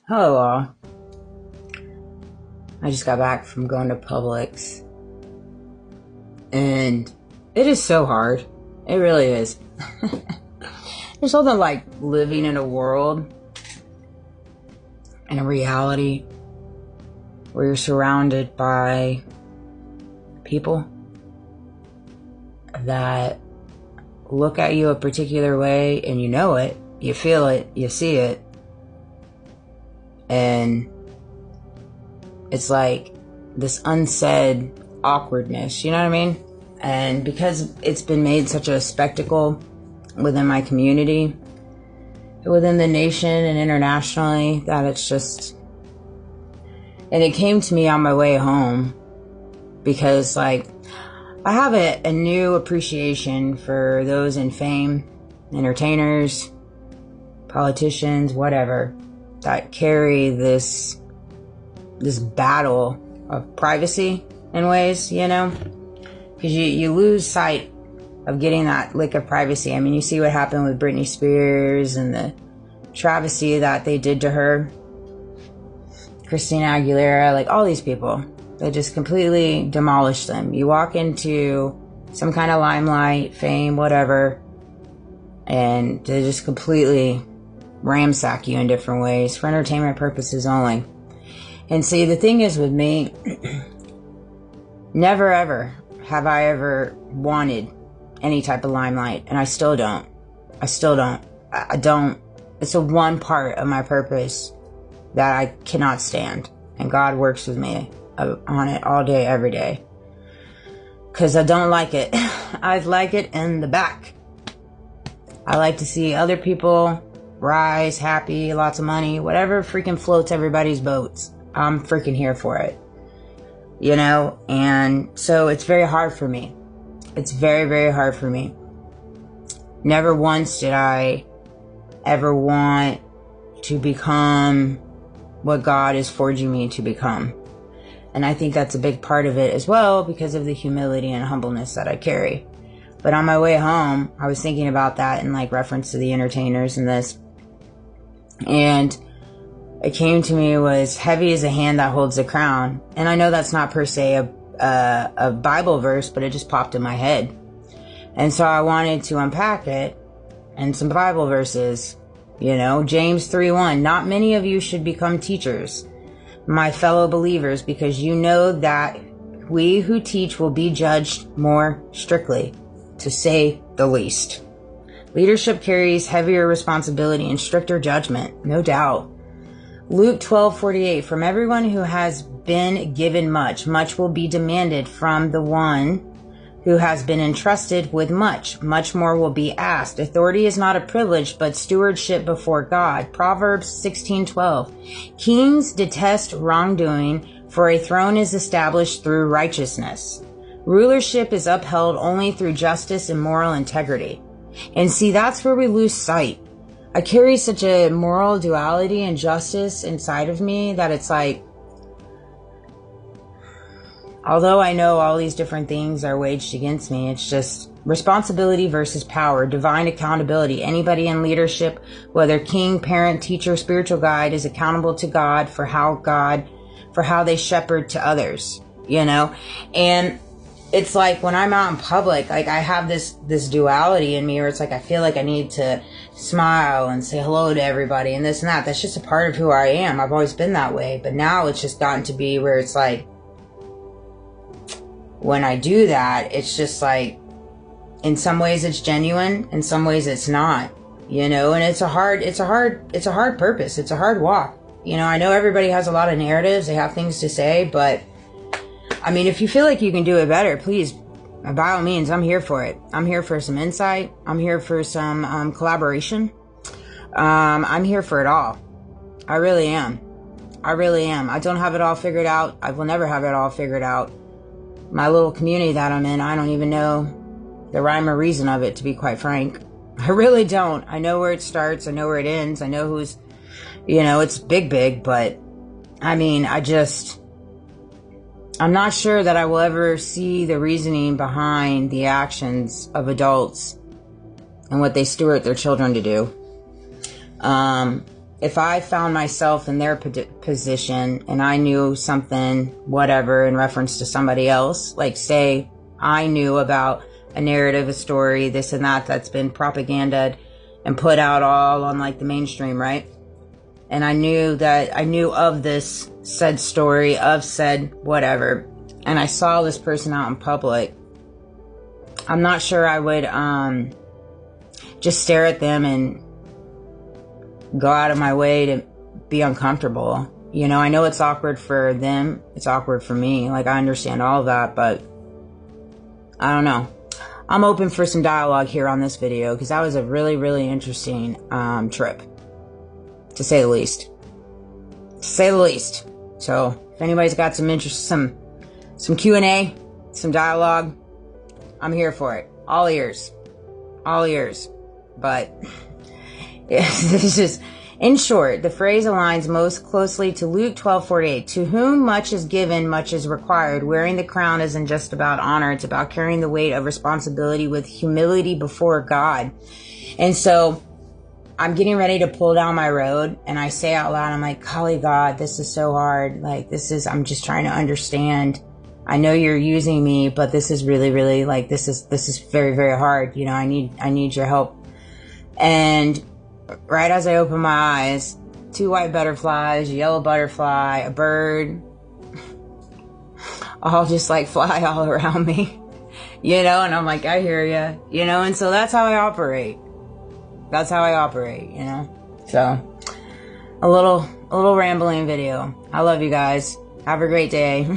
Hello all. I just got back from going to Publix. And it is so hard. It really is. There's something like living in a world, in a reality, where you're surrounded by people that look at you a particular way, and you know it, you feel it, you see it, and it's like this unsaid awkwardness, you know what I mean? And because it's been made such a spectacle within my community, within the nation and internationally, that it's just... And it came to me on my way home because, like, I have a new appreciation for those in fame, entertainers, politicians, whatever, that carry this battle of privacy in ways, you know? Because you lose sight of getting that lick of privacy. I mean, you see what happened with Britney Spears and the travesty that they did to her. Christina Aguilera, like all these people. They just completely demolished them. You walk into some kind of limelight, fame, whatever, and they just completely ransack you in different ways for entertainment purposes only. And see, the thing is with me, never ever have I ever wanted any type of limelight, and I still don't. I don't. It's a one part of my purpose that I cannot stand, and God works with me on it all day, every day, because I don't like it. I like it in the back. I like to see other people rise, happy, lots of money, whatever freaking floats everybody's boats. I'm freaking here for it, you know? And so it's very hard for me. It's very, very hard for me. Never once did I ever want to become what God is forging me to become. And I think that's a big part of it as well, because of the humility and humbleness that I carry. But on my way home, I was thinking about that in like reference to the entertainers and this. And it came to me was heavy as a hand that holds the crown. And I know that's not per se a Bible verse, but it just popped in my head. And so I wanted to unpack it and some Bible verses. You know, James 3:1, not many of you should become teachers, my fellow believers, because you know that we who teach will be judged more strictly, to say the least. Leadership carries heavier responsibility and stricter judgment, no doubt. Luke 12:48, from everyone who has been given much, much will be demanded from the one who has been entrusted with much. Much more will be asked. Authority is not a privilege, but stewardship before God. Proverbs 16:12. Kings detest wrongdoing, for a throne is established through righteousness. Rulership is upheld only through justice and moral integrity. And see, that's where we lose sight. I carry such a moral duality and justice inside of me that it's like, although I know all these different things are waged against me, it's just responsibility versus power, divine accountability. Anybody in leadership, whether king, parent, teacher, spiritual guide, is accountable to God for how they shepherd to others, you know? And it's like when I'm out in public, like I have this duality in me where it's like I feel like I need to smile and say hello to everybody and this and that. That's just a part of who I am. I've always been that way. But now it's just gotten to be where it's like, when I do that, it's just like, in some ways it's genuine, in some ways it's not, you know, and it's a hard purpose. It's a hard walk. You know, I know everybody has a lot of narratives. They have things to say, but I mean, if you feel like you can do it better, please, by all means, I'm here for it. I'm here for some insight. I'm here for some collaboration. I'm here for it all. I really am. I don't have it all figured out. I will never have it all figured out. My little community that I'm in, I don't even know the rhyme or reason of it, to be quite frank. I really don't. I know where it starts. I know where it ends. I know who's, you know, it's big, but I mean, I'm not sure that I will ever see the reasoning behind the actions of adults and what they steward their children to do. if I found myself in their position and I knew something, whatever, in reference to somebody else, like say I knew about a narrative, a story, this and that, that's been propagandaed and put out all on like the mainstream, right? And I knew of this said story, of said whatever, and I saw this person out in public, I'm not sure I would just stare at them and go out of my way to be uncomfortable. You know, I know it's awkward for them. It's awkward for me. Like, I understand all of that, but I don't know. I'm open for some dialogue here on this video because that was a really, really interesting trip, to say the least. To say the least. So, if anybody's got some interest, some Q&A, some dialogue, I'm here for it. All ears. All ears. But this is, in short, the phrase aligns most closely to Luke 12:48. To whom much is given, much is required. Wearing the crown isn't just about honor. It's about carrying the weight of responsibility with humility before God. And so I'm getting ready to pull down my road and I say out loud, I'm like, golly God, this is so hard. Like, I'm just trying to understand. I know you're using me, but this is really, really, like, this is very, very hard. You know, I need your help. And right as I open my eyes, 2 white butterflies, a yellow butterfly, a bird, all just like fly all around me, you know, and I'm like, I hear you, you know, and so that's how I operate. That's how I operate, you know. So, a little rambling video. I love you guys. Have a great day.